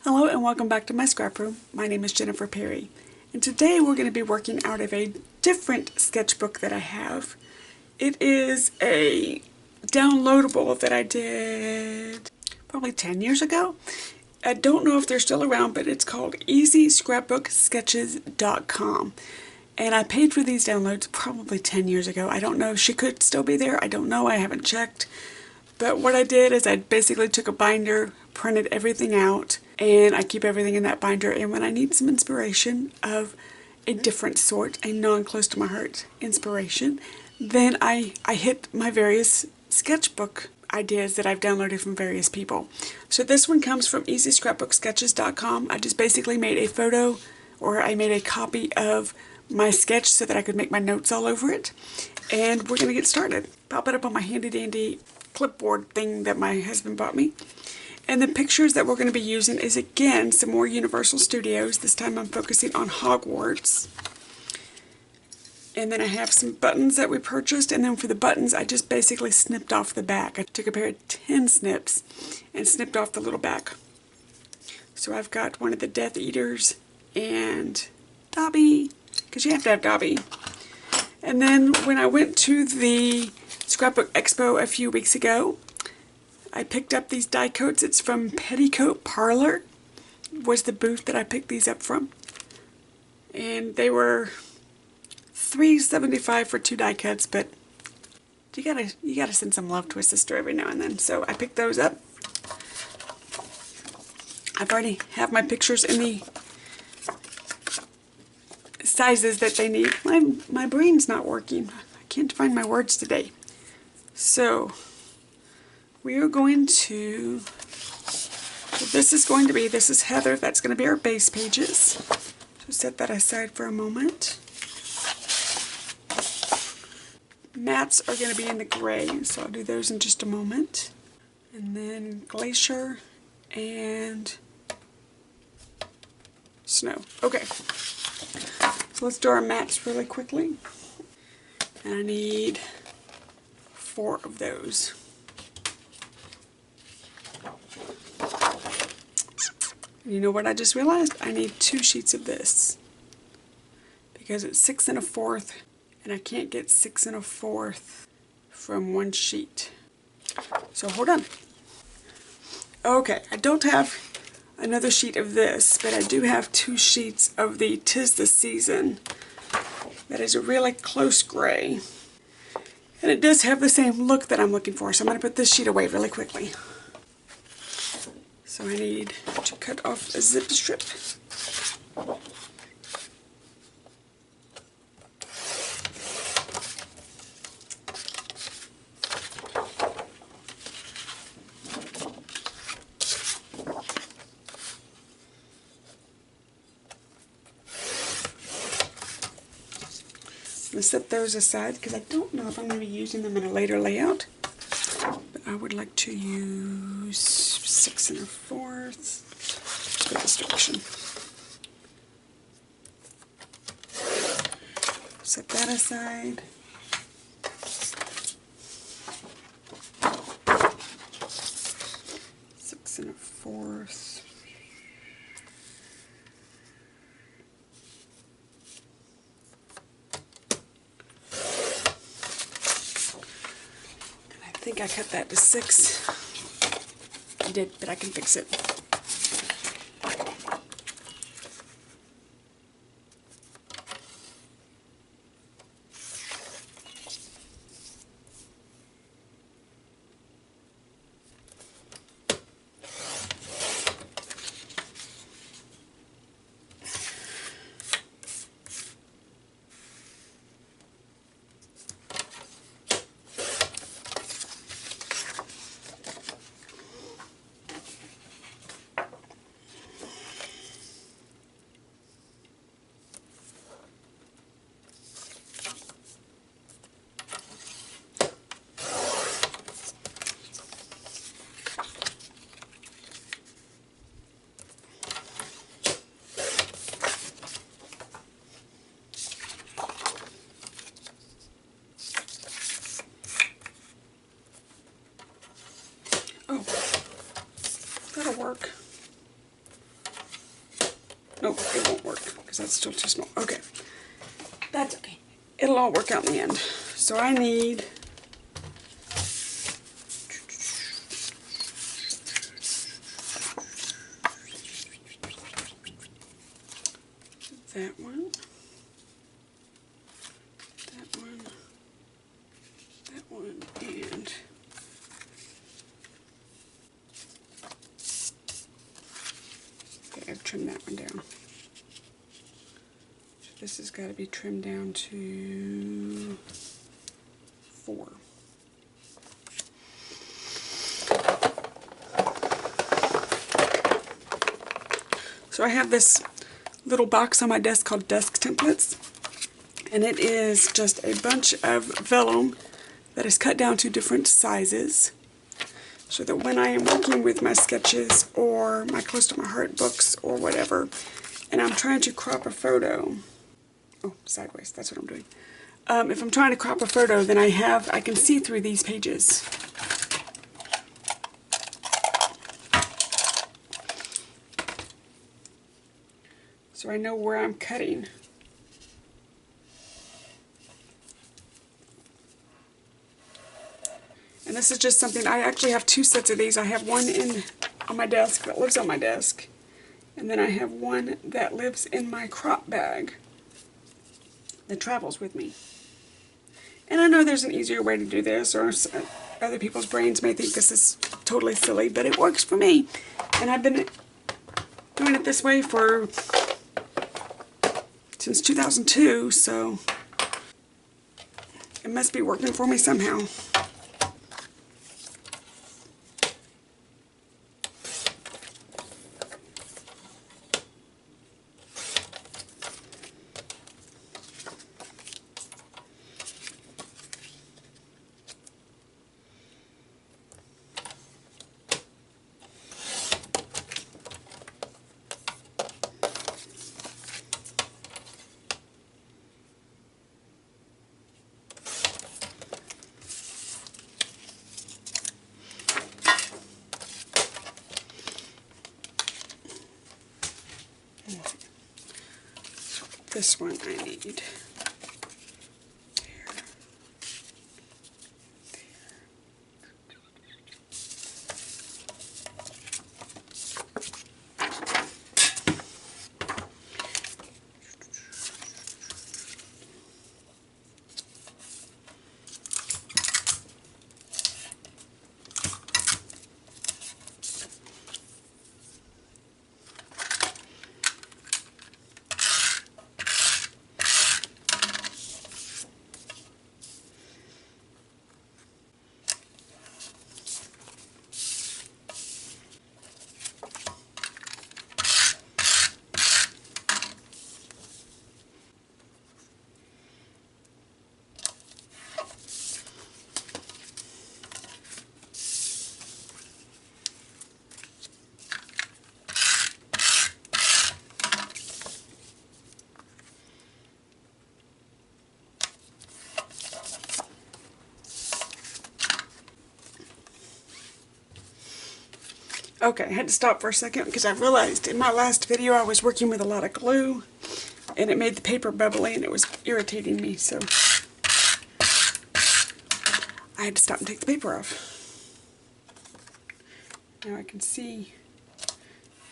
Hello and welcome back to my scrap room. My name is Jennifer Perry, and today we're going to be working out of a different sketchbook that I have. It is a downloadable that I did probably 10 years ago. I don't know if they're still around, but it's called EasyScrapbookSketches.com. And I paid for these downloads probably 10 years ago. I don't know. She could still be there. I don't know. I haven't checked. But what I did is I basically took a binder, printed everything out, and I keep everything in that binder. And when I need some inspiration of a different sort, a non-close to my heart inspiration, then I hit my various sketchbook ideas that I've downloaded from various people. So this one comes from EasyScrapbookSketches.com. I just basically made a photo, or I made a copy of my sketch so that I could make my notes all over it. And we're going to get started. Pop it up on my handy dandy clipboard thing that my husband bought me. And the pictures that we're going to be using is, again, some more Universal Studios. This time I'm focusing on Hogwarts. And then I have some buttons that we purchased, and then for the buttons I just basically snipped off the back. I took a pair of 10 snips and snipped off the little back. So I've got one of the Death Eaters and Dobby, because you have to have Dobby. And then when I went to the Scrapbook Expo a few weeks ago, I picked up these die coats. It's from Petticoat Parlor, was the booth that I picked these up from. And they were $3.75 for 2 die cuts, but you gotta send some love to a sister every now and then. So I picked those up. I've already have my pictures in the sizes that they need. My brain's not working. I can't find my words today. So we are going to, this is Heather. That's going to be our base pages. So set that aside for a moment. Mats are going to be in the gray, so I'll do those in just a moment. And then Glacier and Snow. Okay, so let's do our mats really quickly. And I need 4 of those. You know what I just realized? I need 2 sheets of this because it's 6 1/4, and I can't get 6 1/4 from one sheet. So hold on. Okay, I don't have another sheet of this, but I do have 2 sheets of the 'Tis the Season. That is a really close gray. And it does have the same look that I'm looking for, so I'm going to put this sheet away really quickly. So I need to cut off a zip strip. I'm going to set those aside because I don't know if I'm going to be using them in a later layout. But I would like to use 6 1/4. Let's go this direction. Set that aside. Six and a fourth. I think I cut that to 6. I did, but I can fix it. Oh, that'll work. Nope, it won't work because that's still too small. Okay, that's okay. It'll all work out in the end. So I need that one, that one, that one, and okay, I've trimmed that one down. So this has got to be trimmed down to 4. So I have this little box on my desk called Desk Templates, and it is just a bunch of vellum that is cut down to different sizes, so that when I am working with my sketches or my close to my heart books or whatever, and I'm trying to crop a photo, oh, sideways, that's what I'm doing. If I'm trying to crop a photo, then I can see through these pages. So I know where I'm cutting. And this is just something, I actually have 2 sets of these. I have one on my desk that lives on my desk, and then I have one that lives in my crop bag that travels with me. And I know there's an easier way to do this, or other people's brains may think this is totally silly, but it works for me. And I've been doing it this way since 2002, so it must be working for me somehow. This one I need. Okay, I had to stop for a second because I realized in my last video I was working with a lot of glue and it made the paper bubbly and it was irritating me, so I had to stop and take the paper off. Now I can see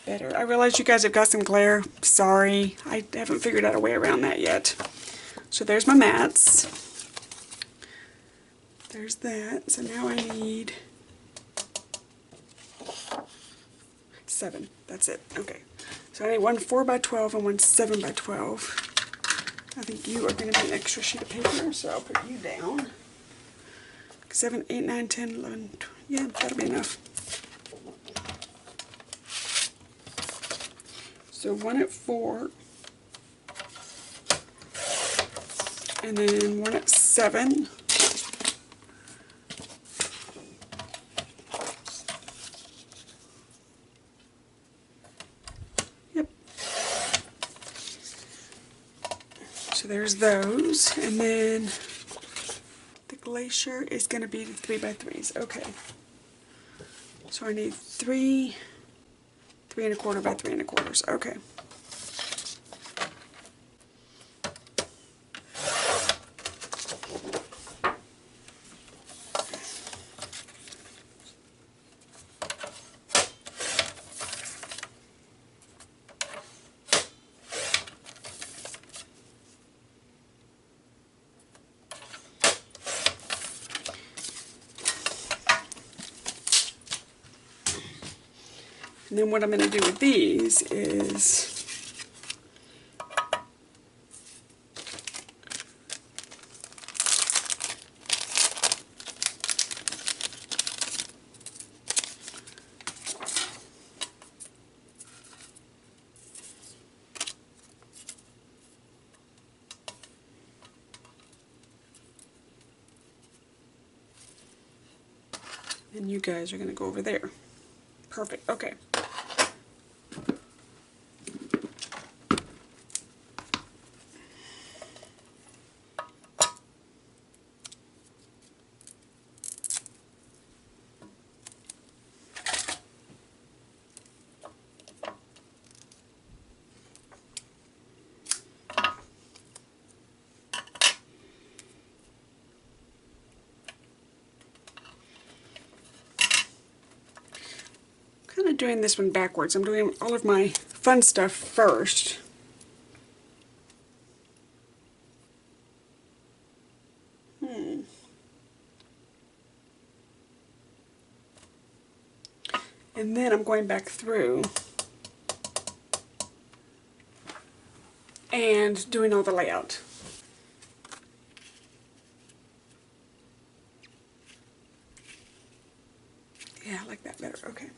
better. I realize you guys have got some glare. Sorry, I haven't figured out a way around that yet. So there's my mats. There's that. So now I need 7. That's it. Okay. So I need one 4x12 and one 7x12. I think you are going to be an extra sheet of paper, so I'll put you down. 7, 8, 9, 10, 11, 12. Yeah, that'll be enough. So one at 4. And then one at 7. So there's those, and then the glacier is going to be 3x3s. Okay. So I need 3 3 1/4 by 3 1/4. Okay. And then what I'm going to do with these is and you guys are going to go over there. Perfect. Okay. Kind of doing this one backwards. I'm doing all of my fun stuff first. And then I'm going back through and doing all the layout. Yeah, I like that better. Okay.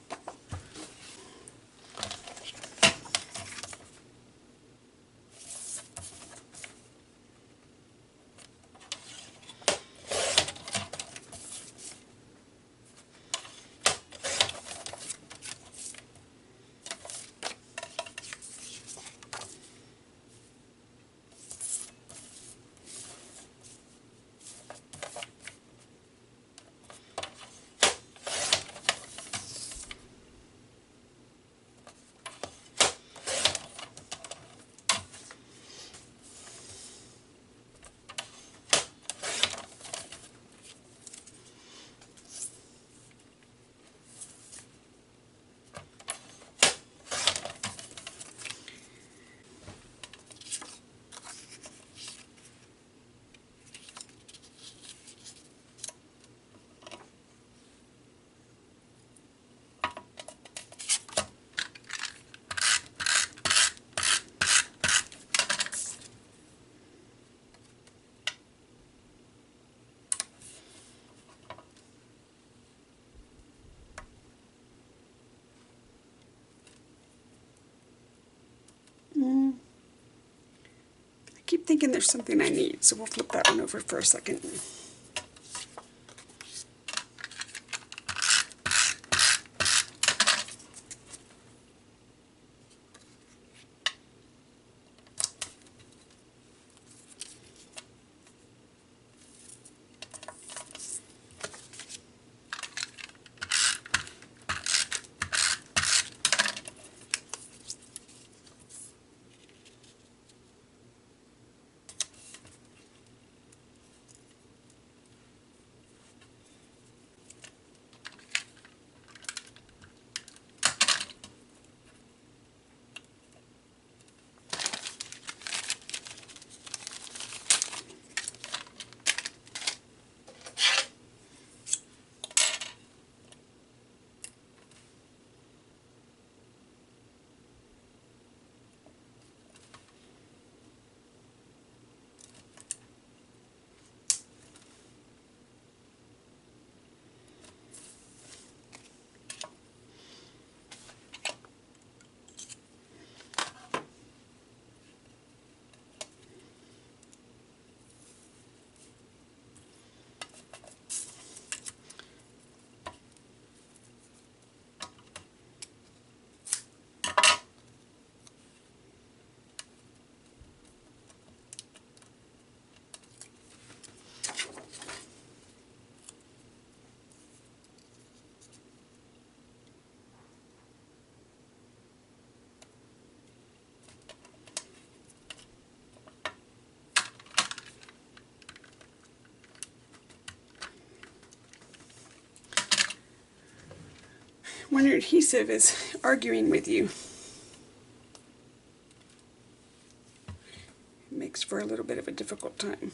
I keep thinking there's something I need, so we'll flip that one over for a second. When your adhesive is arguing with you, it makes for a little bit of a difficult time.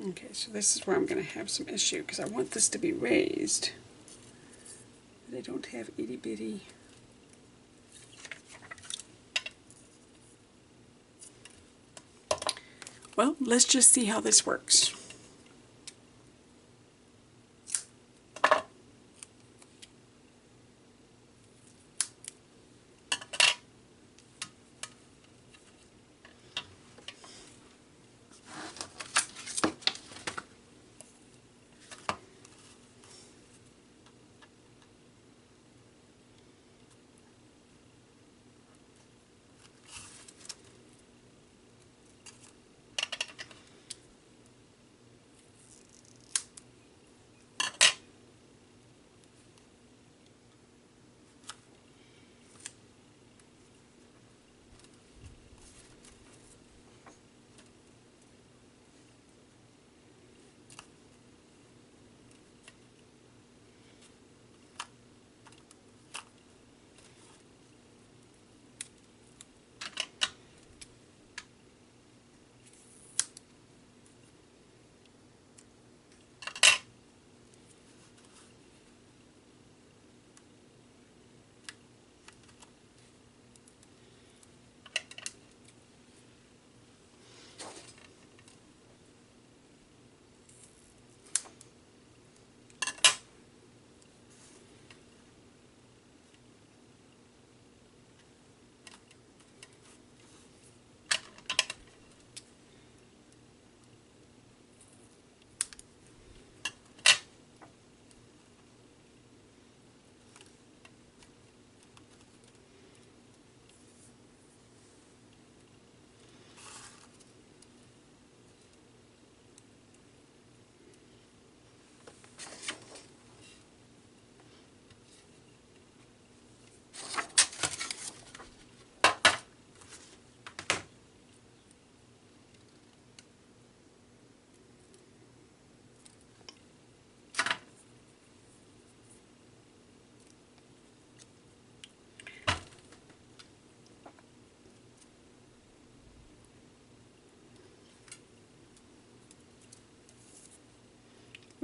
Okay, so this is where I'm going to have some issue because I want this to be raised. But I don't have itty bitty. Well, let's just see how this works.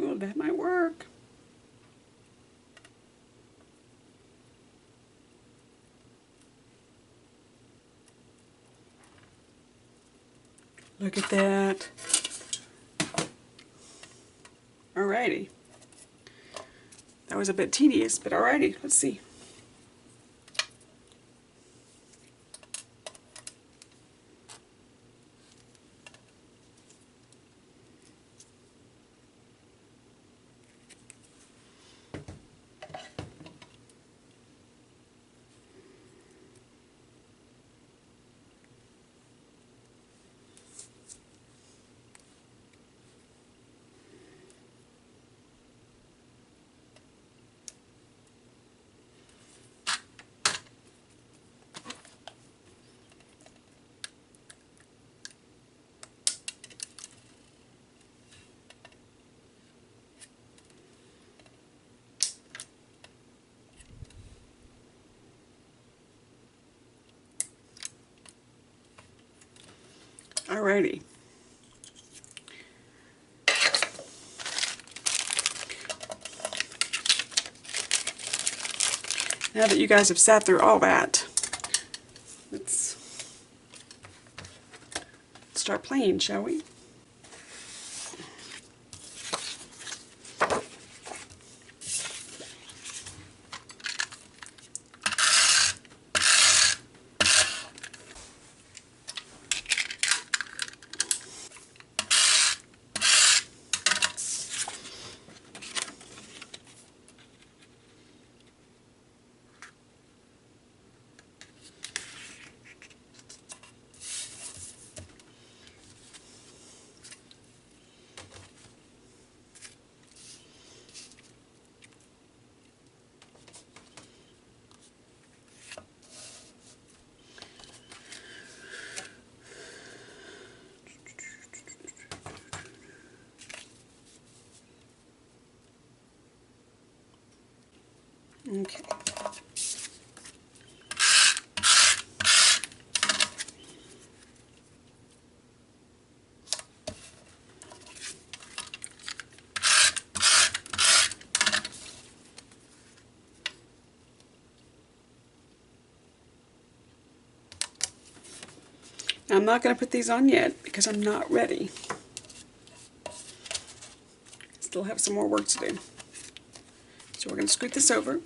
Well, that might work. Look at that. Alrighty. That was a bit tedious, but alrighty, let's see. Alrighty. Now that you guys have sat through all that, let's start playing, shall we? Okay. I'm not going to put these on yet because I'm not ready. Still have some more work to do. So we're going to scoot this over.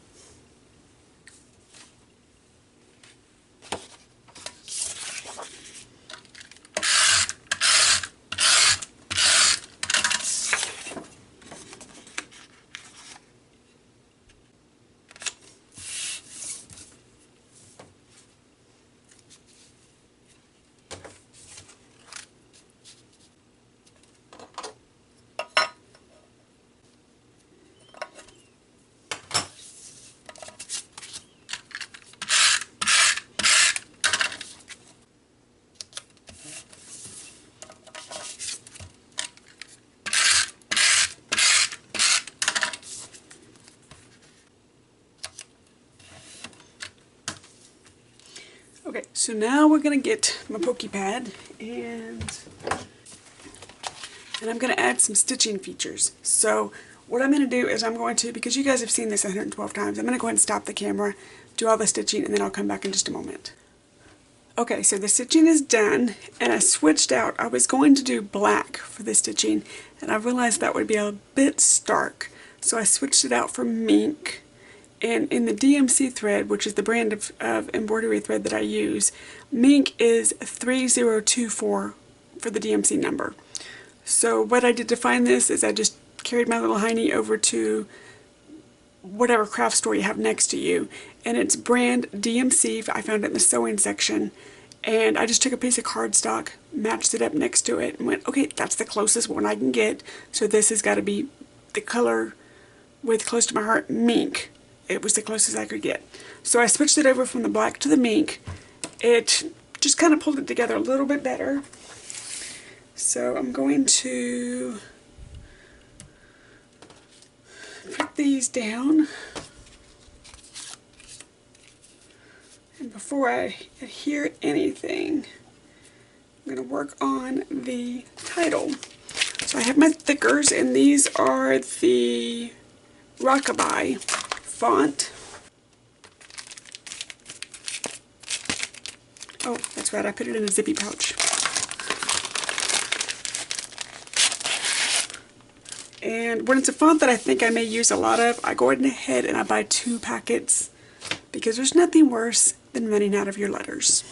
Okay, so now we're going to get my pokey pad and I'm going to add some stitching features. So what I'm going to do is I'm going to, because you guys have seen this 112 times, I'm going to go ahead and stop the camera, do all the stitching, and then I'll come back in just a moment. Okay, so the stitching is done, and I switched out. I was going to do black for the stitching, and I realized that would be a bit stark. So I switched it out for mink. And in the DMC thread, which is the brand of embroidery thread that I use, mink is 3024 for the DMC number. So what I did to find this is I just carried my little hiney over to whatever craft store you have next to you, and it's brand DMC. I found it in the sewing section, and I just took a piece of cardstock, matched it up next to it, and went, okay, that's the closest one I can get, so this has got to be the color with close to my heart, mink. It was the closest I could get. So I switched it over from the black to the mink. It just kind of pulled it together a little bit better. So I'm going to put these down. And before I adhere anything, I'm going to work on the title. So I have my thickers, and these are the Rockabye font. Oh, that's right, I put it in a zippy pouch. And when it's a font that I think I may use a lot of, I go ahead and I buy 2 packets because there's nothing worse than running out of your letters.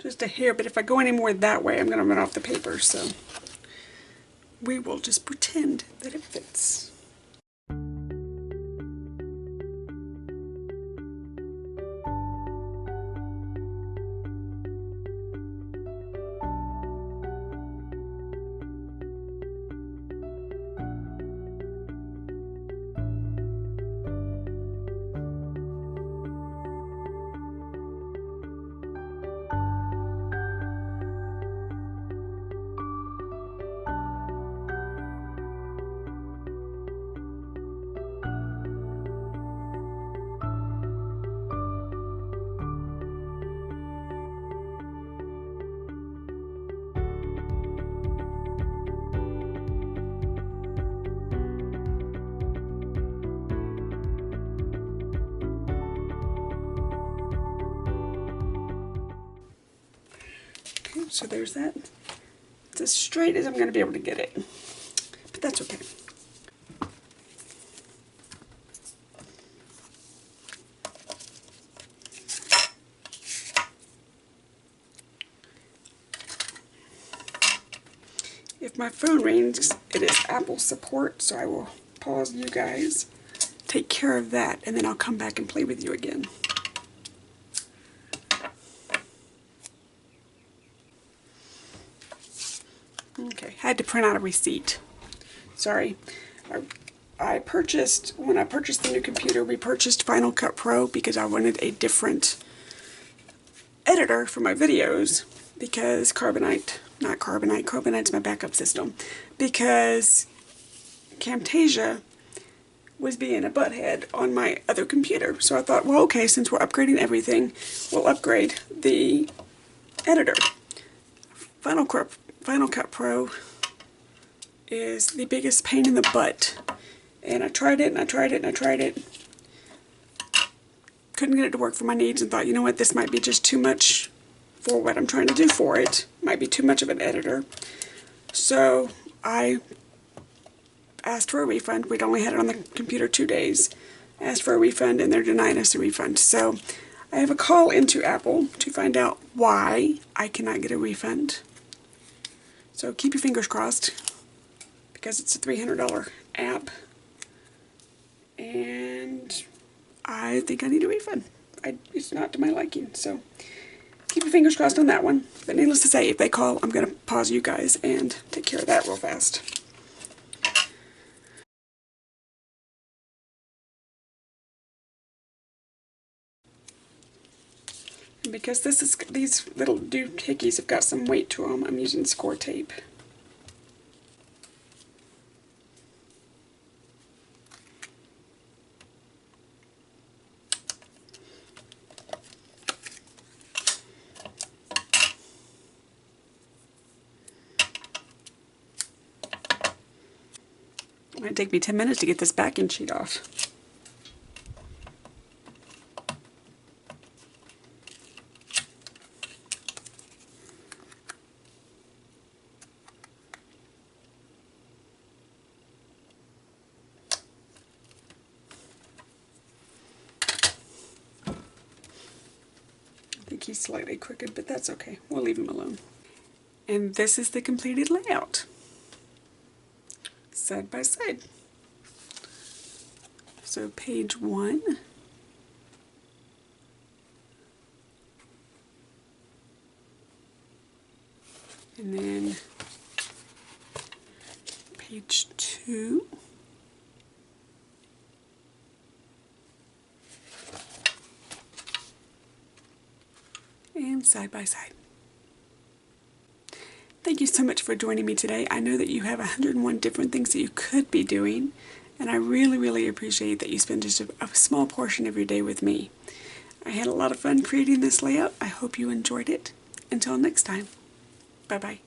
Just a hair, but if I go any more that way, I'm going to run off the paper, so we will just pretend that it fits. So there's that. It's as straight as I'm going to be able to get it, but that's okay. if my phone rings, it is Apple support, so I will pause you guys, take care of that, and then I'll come back and play with you again. Okay, I had to print out a receipt. Sorry. When I purchased the new computer, we purchased Final Cut Pro because I wanted a different editor for my videos, because Carbonite's my backup system, because Camtasia was being a butthead on my other computer. So I thought, well, okay, since we're upgrading everything, we'll upgrade the editor. Final Cut Pro is the biggest pain in the butt. And I tried it, and I tried it, and I tried it. Couldn't get it to work for my needs, and thought, you know what, this might be just too much for what I'm trying to do for it. Might be too much of an editor. So I asked for a refund. We'd only had it on the computer 2 days. Asked for a refund, and they're denying us a refund. So I have a call into Apple to find out why I cannot get a refund. So keep your fingers crossed, because it's a $300 app. And I think I need a refund. It's not to my liking, so keep your fingers crossed on that one. But needless to say, if they call, I'm going to pause you guys and take care of that real fast. And because these little doohickeys have got some weight to them, I'm using score tape. It might take me 10 minutes to get this backing sheet off. I think he's slightly crooked, but that's okay. We'll leave him alone. And this is the completed layout, side by side. So page 1, and then page 2, and side by side. Thank you so much for joining me today. I know that you have 101 different things that you could be doing, and I really, really appreciate that you spend just a small portion of your day with me. I had a lot of fun creating this layout. I hope you enjoyed it. Until next time, bye-bye.